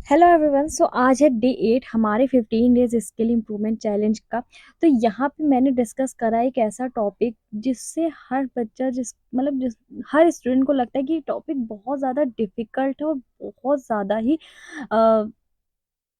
Hello everyone. सो आज है day 8 हमारे 15 डेज स्किल इम्प्रूवमेंट चैलेंज का। तो यहाँ पे मैंने डिस्कस करा एक ऐसा टॉपिक जिससे हर बच्चा जिस हर स्टूडेंट को लगता है कि ये टॉपिक बहुत ज़्यादा डिफिकल्ट है और बहुत ज़्यादा ही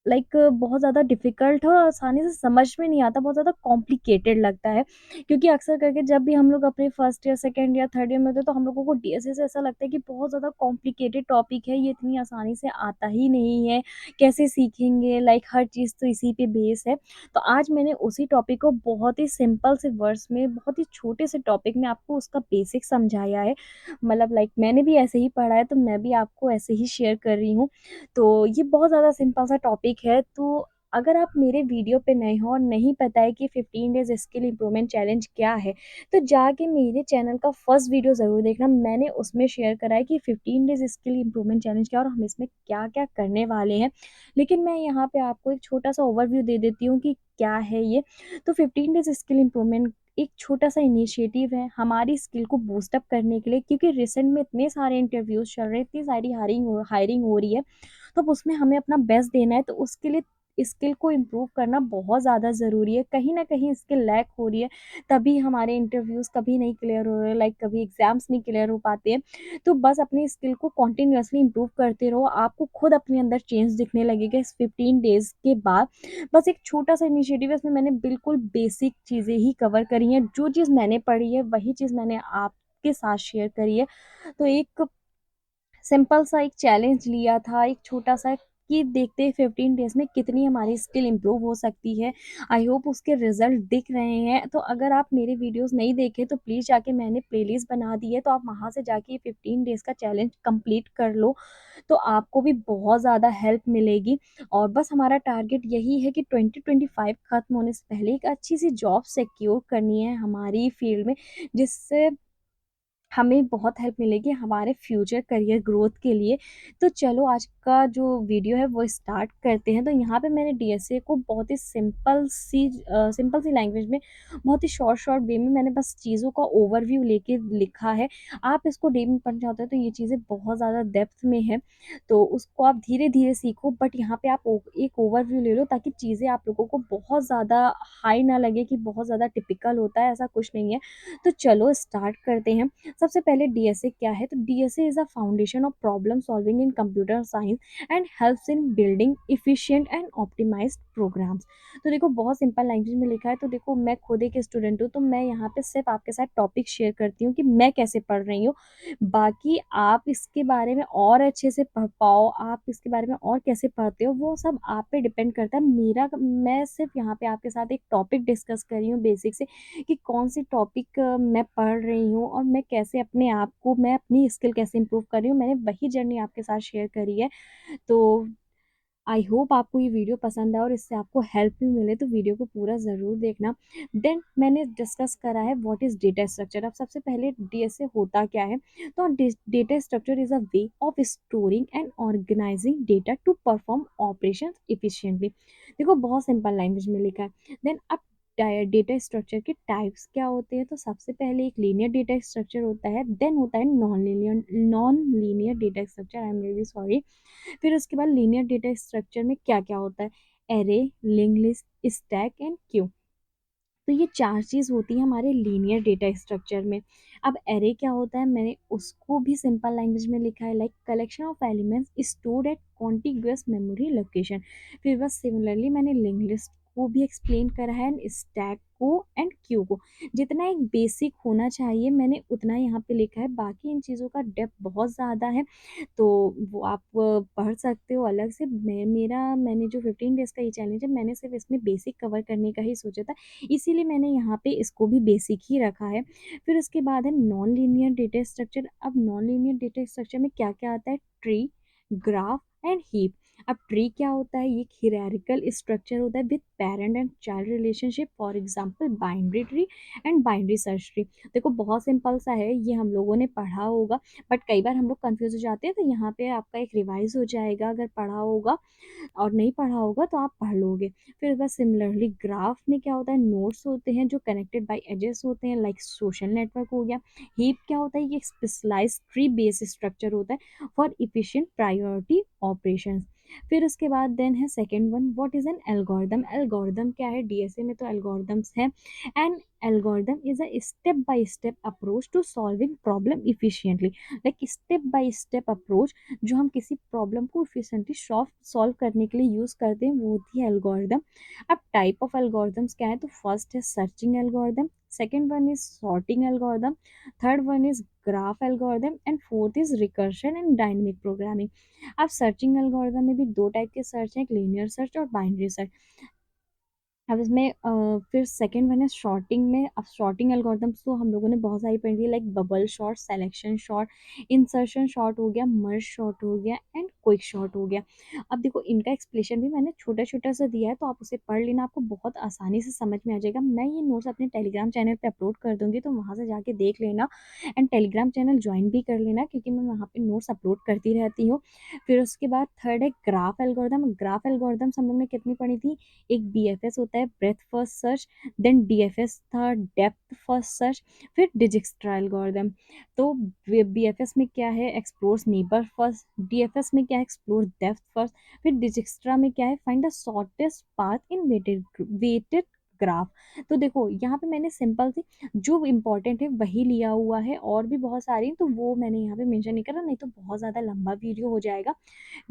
बहुत ज़्यादा डिफ़िकल्ट है और आसानी से समझ में नहीं आता, बहुत ज़्यादा कॉम्प्लिकेटेड लगता है। क्योंकि अक्सर करके जब भी हम लोग अपने first year, second year, third year में होते हैं तो हम लोगों को डीएसए से ऐसा लगता है कि बहुत ज़्यादा कॉम्प्लिकेटेड टॉपिक है, ये इतनी आसानी से आता ही नहीं है, कैसे सीखेंगे? हर चीज़ तो इसी पे बेस है। तो आज मैंने उसी टॉपिक को बहुत ही सिंपल से वर्ड्स में, बहुत ही छोटे से टॉपिक में आपको उसका बेसिक समझाया है। मैंने भी ऐसे ही पढ़ा है, तो मैं भी आपको ऐसे ही शेयर कर रही हूँ। तो ये बहुत ज़्यादा सिंपल सा टॉपिक है। तो अगर आप मेरे वीडियो पे नए हो और नहीं पता है कि 15 डेज़ स्किल इम्प्रूवमेंट चैलेंज क्या है, तो जाके मेरे चैनल का फर्स्ट वीडियो ज़रूर देखना। मैंने उसमें शेयर करा है कि 15 डेज़ स्किल इम्प्रूवमेंट चैलेंज क्या है और हम इसमें क्या-क्या करने वाले हैं। लेकिन मैं यहाँ पे आपको एक छोटा-सा ओवरव्यू दे देती हूँ कि क्या है ये। तो 15 डेज़ स्किल इम्प्रूवमेंट एक छोटा-सा इनिशिएटिव है हमारी स्किल को बूस्ट अप करने के लिए, क्योंकि रिसेंट में इतने सारे इंटरव्यूज़ चल रहे हैं, इतनी सारी हायरिंग हो रही है। तो अब उसमें हमें अपना बेस्ट देना है, तो उसके लिए स्किल को इम्प्रूव करना बहुत ज़्यादा ज़रूरी है। कहीं न कहीं स्किल लैक हो रही है, तभी हमारे इंटरव्यूज़ कभी नहीं क्लियर हो रहे, कभी एग्ज़ाम्स नहीं क्लियर हो पाते हैं। तो बस अपनी स्किल को कंटिन्यूअसली इम्प्रूव करते रहो, आपको खुद अपने अंदर चेंज दिखने लगेगा इस 15 डेज़ के बाद। बस एक छोटा-सा इनिशिएटिव है, इसमें मैंने बिल्कुल बेसिक चीज़ें ही कवर करी हैं। जो चीज़ मैंने पढ़ी है, वही चीज़ मैंने आपके साथ शेयर करी है। तो एक सिंपल सा एक चैलेंज लिया था, एक छोटा-सा, कि देखते हैं 15 डेज़ में कितनी हमारी स्किल इम्प्रूव हो सकती है। आई होप उसके रिज़ल्ट दिख रहे हैं। तो अगर आप मेरे वीडियोज़ नहीं देखे तो प्लीज़ जाके, मैंने प्लेलिस्ट बना दी है, तो आप वहाँ से जाके ये 15 डेज़ का चैलेंज कंप्लीट कर लो, तो आपको भी बहुत ज़्यादा हेल्प मिलेगी। और बस हमारा टारगेट यही है कि 2025 खत्म होने से पहले एक अच्छी-सी जॉब सिक्योर करनी है हमारी फ़ील्ड में, जिससे हमें बहुत हेल्प मिलेगी हमारे फ्यूचर करियर ग्रोथ के लिए। तो चलो आज का जो वीडियो है वो स्टार्ट करते हैं। तो यहाँ पे मैंने डीएसए को बहुत ही सिंपल सी लैंग्वेज में, बहुत ही शॉर्ट वे में मैंने बस चीज़ों का ओवरव्यू लेके लिखा है। आप इसको डीप में पढ़ना चाहते हो तो ये चीज़ें बहुत ज़्यादा डेप्थ में है, तो उसको आप धीरे-धीरे सीखो, बट यहाँ पे आप एक ओवरव्यू ले लो, ताकि चीज़ें आप लोगों को बहुत ज़्यादा हाई ना लगे कि बहुत ज़्यादा टिपिकल होता है, ऐसा कुछ नहीं है। तो चलो स्टार्ट करते हैं। सबसे पहले डीएसए क्या है? तो DSA is a foundation of problem solving in computer science and helps in building efficient and optimized programs. तो देखो, बहुत सिंपल लैंग्वेज में लिखा है। तो देखो, मैं खुद एक स्टूडेंट हूँ, तो मैं यहाँ पे सिर्फ आपके साथ टॉपिक शेयर करती हूँ कि मैं कैसे पढ़ रही हूँ। बाकी आप इसके बारे में और अच्छे से पढ़ पाओ, आप इसके बारे में और कैसे पढ़ते हो, वो सब आप पे डिपेंड करता है। मैं सिर्फ यहाँ पे आपके साथ एक टॉपिक डिस्कस कर रही हूँ बेसिक से, कि कौन-सी टॉपिक मैं पढ़ रही हूँ और मैं अपनी स्किल कैसे इम्प्रूव कर रही हूँ, मैंने वही जर्नी आपके साथ शेयर करी है। तो आई होप आपको ये वीडियो पसंद आए और इससे आपको हेल्प भी मिले, तो वीडियो को पूरा ज़रूर देखना। देन मैंने डिस्कस करा है व्हाट इज़ डेटा स्ट्रक्चर। अब सबसे पहले डीएसए होता क्या है? तो data structure is a way of storing and organizing data to perform operations efficiently. देखो, बहुत सिंपल लैंग्वेज में लिखा है। देन अब डेटा स्ट्रक्चर के टाइप्स क्या होते हैं? तो सबसे पहले एक लीनियर डेटा स्ट्रक्चर होता है, देन होता है non linear data structure. I am really sorry. फिर उसके बाद लीनियर डेटा स्ट्रक्चर में क्या-क्या होता है? Array, linked list, stack and Q. तो ये 4 चीज़ होती हैं हमारे लीनियर डेटा स्ट्रक्चर में। अब एरे क्या होता है? मैंने उसको भी सिंपल लैंग्वेज में लिखा है, collection of elements stored at contiguous memory location. फिर बस सिमिलरली मैंने लिंक्ड लिस्ट को भी एक्सप्लेन करा है, एंड स्टैक को एंड क्यू को। जितना एक बेसिक होना चाहिए मैंने उतना यहाँ पे लिखा है, बाकी इन चीज़ों का डेप्थ बहुत ज़्यादा है, तो वो आप पढ़ सकते हो अलग से। मैंने जो 15 डेज़ का ये चैलेंज है, मैंने सिर्फ इसमें बेसिक कवर करने का ही सोचा था, इसीलिए मैंने यहाँ पे इसको भी बेसिक ही रखा है। फिर उसके बाद है नॉन लीनियर डेटा स्ट्रक्चर। अब नॉन लीनियर डेटा स्ट्रक्चर में क्या-क्या आता है? Tree, graph and heap. अब ट्री क्या होता है? ये एक हियरार्किकल स्ट्रक्चर होता है with parent and child relationship, for example binary tree and binary search tree. देखो, बहुत सिंपल सा है, ये हम लोगों ने पढ़ा होगा, बट कई बार हम लोग कंफ्यूज हो जाते हैं, तो यहाँ पे आपका एक रिवाइज हो जाएगा अगर पढ़ा होगा, और नहीं पढ़ा होगा तो आप पढ़ लोगे। फिर बस सिमिलरली ग्राफ में क्या होता है? नोड्स होते हैं जो कनेक्टेड बाय एजेस होते हैं, सोशल नेटवर्क हो गया। हीप क्या होता है? ये एक स्पेशलाइज्ड ट्री बेस्ड स्ट्रक्चर होता है फॉर इफिशिएंट प्रायोरिटी ऑपरेशंस। फिर उसके बाद देन है second one, what is an algorithm. Algorithm क्या है, डीएसए में तो एल्गोरिदम्स है। And algorithm is a step by step approach to solving problem efficiently. Like step by step approach जो हम किसी प्रॉब्लम को इफिशिएंटली सॉल्व करने के लिए यूज करते हैं वो होती है एल्गोरिदम। अब टाइप ऑफ एल्गोरिदम्स क्या है, तो फर्स्ट है searching algorithm, second one is sorting algorithm, third one is graph algorithm and fourth is recursion and dynamic programming. अब सर्चिंग एल्गोरिदम में भी दो टाइप के सर्च हैं, एक लीनियर सर्च और बाइनरी सर्च। अब इसमें फिर सेकंड वन है शॉर्टिंग में। अब शॉर्टिंग एल्गोरिदम्स तो हम लोगों ने बहुत सारी पढ़ी है, like bubble short, selection short, insertion short हो गया, मर्ज शॉर्ट हो गया एंड क्विक शॉर्ट हो गया। अब देखो इनका एक्सप्लेनेशन भी मैंने छोटा छोटा सा दिया है, तो आप उसे पढ़ लेना, आपको बहुत आसानी से समझ में आ जाएगा। मैं ये नोट्स अपने टेलीग्राम चैनल पे अपलोड कर दूंगी, तो वहाँ से जाके देख लेना एंड टेलीग्राम चैनल ज्वाइन भी कर लेना, क्योंकि मैं वहाँ पे नोट्स अपलोड करती रहती हूँ। फिर उसके बाद थर्ड है ग्राफ एल्गोरिदम। ग्राफ एल्गोरिदम्स हम लोग ने कितनी पढ़ी थी, एक बीएफएस होता है, breadth first search, then DFS था डेप्थ फर्स्ट सर्च, फिर डिजिक्स्ट्रा एल्गोरिदम। तो बीएफएस में क्या है, एक्सप्लोर्स नेबर फर्स्ट, डीएफएस में क्या है, एक्सप्लोर डेप्थ फर्स्ट, फिर डिजिक्स्ट्रा में क्या है, find the shortest path in weighted graph. तो देखो यहाँ पे मैंने सिंपल सी जो इम्पोर्टेंट है वही लिया हुआ है, और भी बहुत सारी तो वो मैंने यहाँ पे मेंशन नहीं करा, नहीं तो बहुत ज़्यादा लंबा वीडियो हो जाएगा।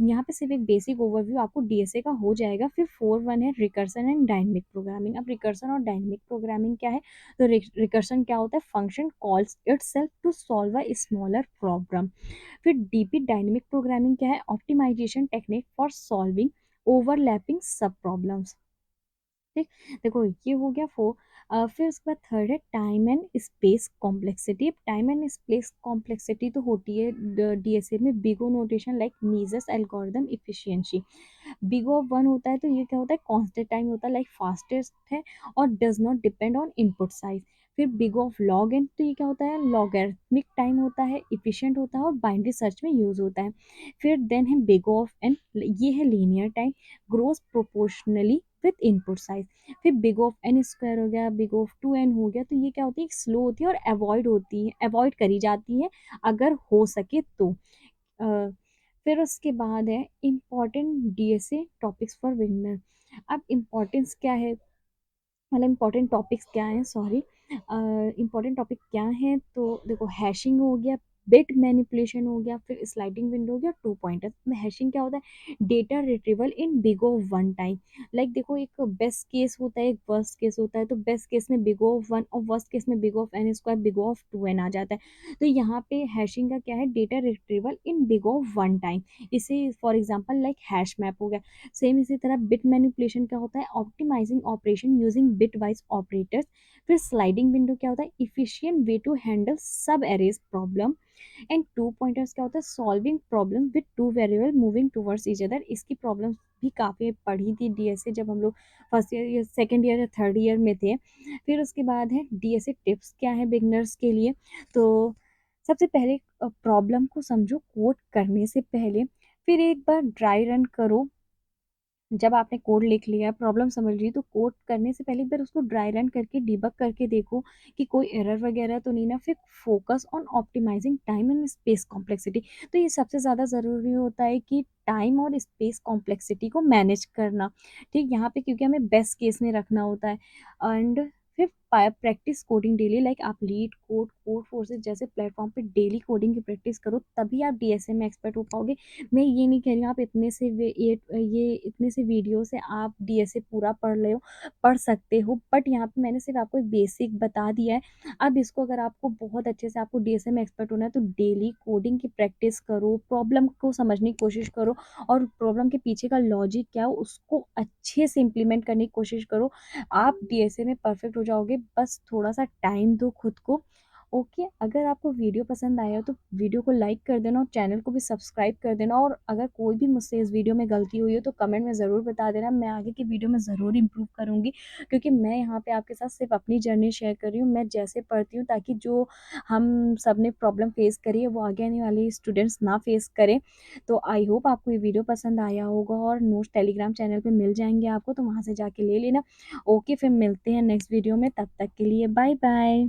यहाँ पे सिर्फ एक बेसिक ओवरव्यू आपको डीएसए का हो जाएगा। फिर फोर वन है रिकर्सन एंड डायनेमिक प्रोग्रामिंग। अब रिकर्सन और डायनेमिक प्रोग्रामिंग क्या है, तो रिकर्सन क्या होता है, function calls itself to solve a smaller problem. फिर डीपी डायनेमिक प्रोग्रामिंग क्या है, optimization technique for solving overlapping sub problems. ठीक, देखो ये हो गया फोर। फिर उसके बाद थर्ड है time and space complexity. Time and space complexity तो होती है डीएसए में big O notation like measures algorithm efficiency. Big of one होता है तो ये क्या होता है, कांस्टेंट टाइम होता है, लाइक फास्टेस्ट है और does not depend on input size. फिर बिग ऑफ लॉग एन तो ये क्या होता है, लॉगरिथमिक टाइम होता है, इफिशिएंट होता है और बाइनरी सर्च में यूज होता है। फिर देन है बिग ऑफ एन, ये है linear time, grows proportionally with input size. फिर बिग ऑफ एन स्क्वायर हो गया, बिग ऑफ टू एन हो गया, तो ये क्या होती है, स्लो होती है और अवॉइड होती है, अवॉइड करी जाती है अगर हो सके तो। अ, फिर उसके बाद है important DSA topics for beginner. अब इम्पॉर्टेंस क्या है, मतलब इम्पॉर्टेंट टॉपिक्स क्या हैं, सॉरी, इम्पॉर्टेंट टॉपिक क्या हैं, तो देखो हैशिंग हो गया, बिट मैनिपुलेशन हो गया, फिर स्लाइडिंग विंडो हो गया, टू पॉइंटर में। हैशिंग क्या होता है, data retrieval in big of one time. Like देखो एक बेस्ट केस होता है, एक वर्स्ट केस होता है, तो बेस्ट केस में बिग ऑफ वन और वर्स्ट केस में big of n square, big of two n आ जाता है। तो यहाँ पे हैशिंग का क्या है, data retrieval in big of one time. इसे for example like hash map हो गया। सेम इसी तरह बिट मैनिपुलेशन क्या होता है, optimizing operation using bit wise operators. फिर स्लाइडिंग विंडो क्या होता है, efficient way to handle sub arrays problem. And two pointers क्या होता है, solving problem with two variable moving towards each other. इसकी प्रॉब्लम भी काफ़ी पढ़ी थी डीएसए जब हम लोग फर्स्ट ईयर या सेकेंड ईयर या थर्ड ईयर में थे। फिर उसके बाद है डीएसए टिप्स क्या है बिगनर्स के लिए। तो सबसे पहले प्रॉब्लम को समझो कोड करने से पहले, फिर एक बार ड्राई रन करो। जब आपने कोड लिख लिया, प्रॉब्लम समझ ली, तो कोड करने से पहले एक बार उसको ड्राई रन करके डिबग करके देखो कि कोई एरर वगैरह तो नहीं ना। फिर focus on optimizing time and space complexity. तो ये सबसे ज़्यादा ज़रूरी होता है कि टाइम और स्पेस कॉम्प्लेक्सिटी को मैनेज करना। ठीक, यहाँ पे क्योंकि हमें बेस्ट केस में रखना होता है। एंड फिर प्रैक्टिस कोडिंग डेली, लाइक आप लीड कोड, कोड फोर्सेस जैसे प्लेटफॉर्म पे डेली कोडिंग की प्रैक्टिस करो, तभी आप डीएसए में एक्सपर्ट हो पाओगे। मैं ये नहीं कह रही हूँ आप इतने से ये इतने से वीडियो से आप डीएसए पूरा पढ़ ले हो, पढ़ सकते हो, बट यहाँ पे मैंने सिर्फ आपको एक बेसिक बता दिया है। अब इसको अगर आपको बहुत अच्छे से आपको डीएसए में एक्सपर्ट होना है तो डेली कोडिंग की प्रैक्टिस करो, प्रॉब्लम को समझने की कोशिश करो और प्रॉब्लम के पीछे का लॉजिक क्या हो उसको अच्छे से इम्प्लीमेंट करने की कोशिश करो। आप डीएसए में परफेक्ट हो जाओगे, बस थोड़ा सा टाइम दो खुद को। ओके, अगर आपको वीडियो पसंद आया हो तो वीडियो को लाइक कर देना और चैनल को भी सब्सक्राइब कर देना, और अगर कोई भी मुझसे इस वीडियो में गलती हुई हो तो कमेंट में ज़रूर बता देना, मैं आगे की वीडियो में ज़रूर इम्प्रूव करूँगी। क्योंकि मैं यहाँ पे आपके साथ सिर्फ अपनी जर्नी शेयर कर रही हूँ, मैं जैसे पढ़ती हूँ, ताकि जो हम सब ने प्रॉब्लम फेस करी है वो आगे आने वाले स्टूडेंट्स ना फेस करें। तो आई होप आपको ये वीडियो पसंद आया होगा, और नोट्स टेलीग्राम चैनल पर मिल जाएंगे आपको, तो वहाँ से जाके ले लेना। ओके, फिर मिलते हैं नेक्स्ट वीडियो में, तब तक के लिए बाय बाय।